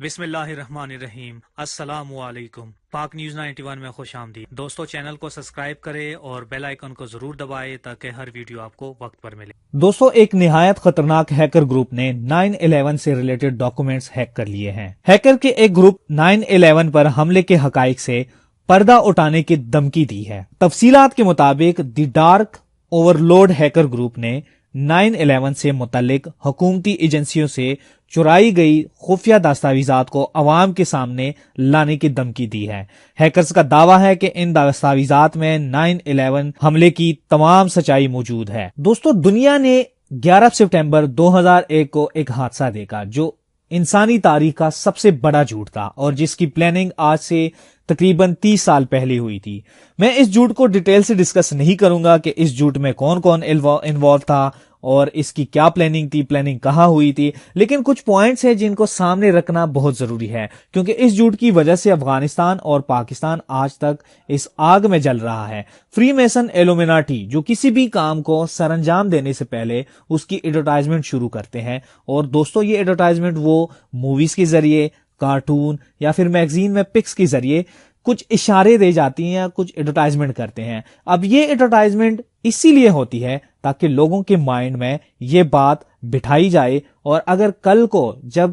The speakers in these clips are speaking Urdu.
بسم اللہ الرحمن الرحیم۔ السلام علیکم۔ پاک نیوز 91 میں خوش آمدید دوستو، چینل کو سبسکرائب کریں اور بیل آئیکن کو ضرور دبائیں تاکہ ہر ویڈیو آپ کو وقت پر ملے۔ دوستو، ایک نہایت خطرناک ہیکر گروپ نے 9/11 سے ریلیٹڈ ڈاکومنٹس ہیک کر لیے ہیں۔ ہیکر کے ایک گروپ 9/11 پر حملے کے حقائق سے پردہ اٹھانے کی دھمکی دی ہے۔ تفصیلات کے مطابق دی dark over Lord hacker group نے 9/11 سے متعلق حکومتی ایجنسیوں سے چرائی گئی خفیہ دستاویزات کو عوام کے سامنے لانے کی دھمکی دی ہے۔ ہیکرز کا دعویٰ ہے کہ ان دستاویزات میں 9/11 حملے کی تمام سچائی موجود ہے۔ دوستو، دنیا نے 11 سپٹمبر 2001 کو ایک حادثہ دیکھا جو انسانی تاریخ کا سب سے بڑا جھوٹ تھا اور جس کی پلاننگ آج سے تقریباً 30 سال پہلے ہوئی تھی۔ میں اس جھوٹ کو ڈیٹیل سے ڈسکس نہیں کروں گا کہ اس جھوٹ میں کون کون انوالو تھا اور اس کی کیا پلاننگ تھی، پلاننگ کہاں ہوئی تھی، لیکن کچھ پوائنٹس ہیں جن کو سامنے رکھنا بہت ضروری ہے کیونکہ اس جھوٹ کی وجہ سے افغانستان اور پاکستان آج تک اس آگ میں جل رہا ہے۔ فری میسن ایلومیناٹی جو کسی بھی کام کو سر انجام دینے سے پہلے اس کی ایڈورٹائزمنٹ شروع کرتے ہیں، اور دوستو یہ ایڈورٹائزمنٹ وہ موویز کے ذریعے، کارٹون یا پھر میگزین میں پکس کے ذریعے کچھ اشارے دے جاتی ہیں، کچھ ایڈورٹائزمنٹ کرتے ہیں۔ اب یہ ایڈورٹائزمنٹ اسی لیے ہوتی ہے تاکہ لوگوں کے مائنڈ میں یہ بات بٹھائی جائے، اور اگر کل کو جب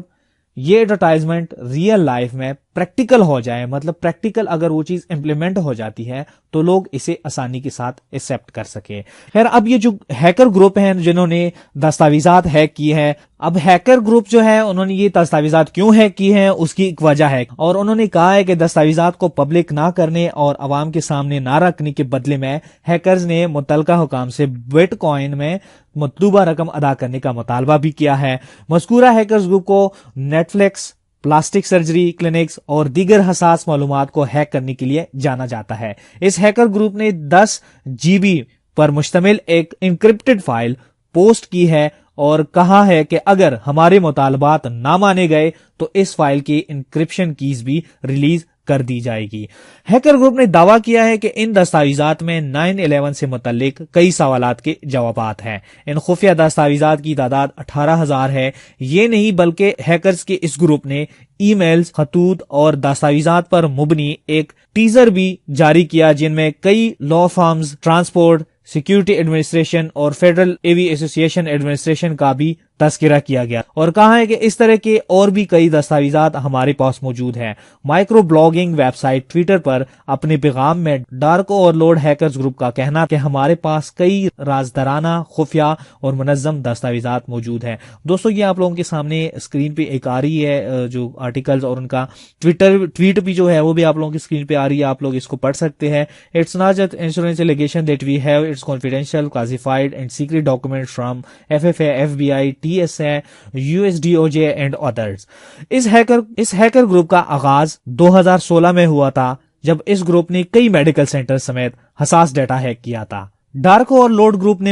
یہ ایڈورٹائزمنٹ ریئل لائف میں پریکٹیکل ہو جائے، مطلب پریکٹیکل اگر وہ چیز امپلیمنٹ ہو جاتی ہے تو لوگ اسے آسانی کے ساتھ ایکسپٹ کر سکے۔ خیر، اب یہ جو ہیکر گروپ ہیں جنہوں نے دستاویزات ہیک کی ہے، اب ہیکر گروپ جو ہے انہوں نے یہ دستاویزات کیوں ہیک کی ہیں اس کی ایک وجہ ہے، اور انہوں نے کہا ہے کہ دستاویزات کو پبلک نہ کرنے اور عوام کے سامنے نہ رکھنے کے بدلے میں ہیکرز نے متعلقہ حکام سے بٹ کوائن میں مطلوبہ رقم ادا کرنے کا مطالبہ بھی کیا ہے۔ مذکورہ ہیکرز گروپ کو Netflix, plastic surgery clinics اور دیگر حساس معلومات کو ہیک کرنے کے لیے جانا جاتا ہے۔ اس ہیکر گروپ نے 10 GB پر مشتمل ایک انکرپٹڈ فائل پوسٹ کی ہے اور کہا ہے کہ اگر ہمارے مطالبات نہ مانے گئے تو اس فائل کی انکرپشن کیز بھی ریلیز کر دی جائے گی۔ ہیکر گروپ نے دعویٰ کیا ہے کہ ان دستاویزات میں 9/11 سے متعلق کئی سوالات کے جوابات ہیں۔ ان خفیہ دستاویزات کی تعداد 18,000 ہے۔ یہ نہیں بلکہ ہیکرز کے اس گروپ نے ای میلز، خطوط اور دستاویزات پر مبنی ایک ٹیزر بھی جاری کیا جن میں کئی لا فارمز، ٹرانسپورٹ سیکیورٹی ایڈمنسٹریشن اور فیڈرل ایوی ایسوسی ایشن ایڈمنسٹریشن کا بھی تذکرہ کیا گیا، اور کہا ہے کہ اس طرح کے اور بھی کئی دستاویزات ہمارے پاس موجود ہیں۔ Micro blogging website Twitter پر اپنے پیغام میں dark overlord hackers group کا کہنا کہ ہمارے پاس کئی رازدارانہ، خفیہ اور منظم دستاویزات موجود ہیں۔ دوستو، یہ آپ لوگوں کے سامنے اسکرین پہ ایک آ رہی ہے جو آرٹیکلز اور ان کا ٹویٹ بھی جو ہے وہ بھی آپ لوگوں کی اسکرین پہ آ رہی ہے، آپ لوگ اس کو پڑھ سکتے ہیں۔ It's not just insurance allegation that we have, it's confidential, classified and secret documents from FFA, FBI, TSA, USDOJ and others۔ اس ہیکر گروپ کا آغاز 2016 میں ہوا تھا جب اس گروپ نے کئی میڈیکل سینٹر سمیت حساس ڈیٹا ہیک کیا تھا۔ ڈارک اور لورڈ گروپ نے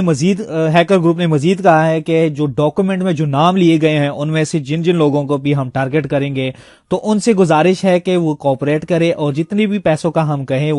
ہیکر گروپ نے مزید کہا ہے کہ جو ڈاکومنٹ میں جو نام لیے گئے ہیں ان میں سے جن لوگوں کو بھی ہم ٹارگٹ کریں گے تو ان سے گزارش ہے کہ وہ کوآپریٹ کرے اور جتنے بھی پیسوں کا ہم کہیں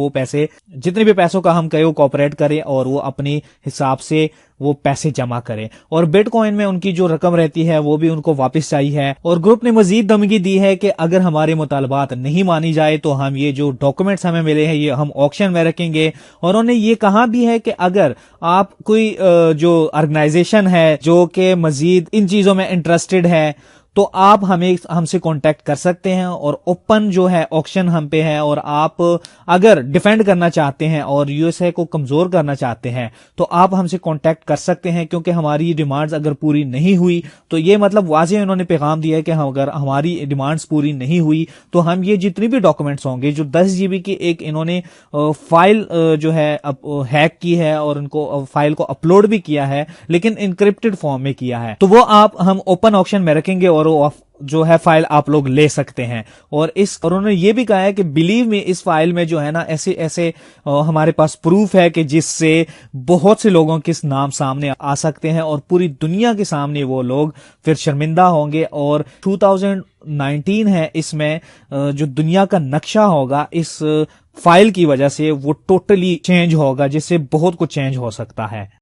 وہ کوآپریٹ کرے اور وہ اپنے حساب سے وہ پیسے جمع کرے، اور بٹ کوائن میں ان کی جو رقم رہتی ہے وہ بھی ان کو واپس چاہیے ہے۔ اور گروپ نے مزید دھمکی دی ہے کہ اگر ہمارے مطالبات نہیں مانی جائے تو ہم یہ جو ڈاکومنٹس ہمیں ملے ہیں یہ ہم آکشن میں رکھیں گے، اور انہوں نے یہ کہا بھی ہے کہ اگر آپ کوئی جو آرگنائزیشن ہے جو کہ مزید ان چیزوں میں انٹرسٹڈ ہے تو آپ ہم سے کانٹیکٹ کر سکتے ہیں، اور اوپن جو ہے آکشن ہم پہ ہے، اور آپ اگر ڈیفینڈ کرنا چاہتے ہیں اور USA کو کمزور کرنا چاہتے ہیں تو آپ ہم سے کانٹیکٹ کر سکتے ہیں، کیونکہ ہماری ڈیمانڈز اگر پوری نہیں ہوئی تو یہ مطلب واضح انہوں نے پیغام دیا ہے کہ اگر ہماری ڈیمانڈز پوری نہیں ہوئی تو ہم یہ جتنی بھی ڈاکومنٹس ہوں گے، جو 10 GB کی ایک انہوں نے فائل جو ہے ہیک کی ہے اور ان کو فائل کو اپلوڈ بھی کیا ہے لیکن انکرپٹڈ فارم میں کیا ہے، تو وہ ہم اوپن آکشن میں رکھیں گے اور جو ہے فائل آپ لوگ لے سکتے ہیں۔ اور انہوں نے یہ بھی کہا ہے کہ بلیو میں اس فائل میں جو ہے نا ایسے ہمارے پاس پروف ہے کہ جس سے بہت سے لوگوں کے نام سامنے آ سکتے ہیں اور پوری دنیا کے سامنے وہ لوگ پھر شرمندہ ہوں گے، اور 2019 ہے اس میں جو دنیا کا نقشہ ہوگا اس فائل کی وجہ سے وہ ٹوٹلی چینج ہوگا، جس سے بہت کچھ چینج ہو سکتا ہے۔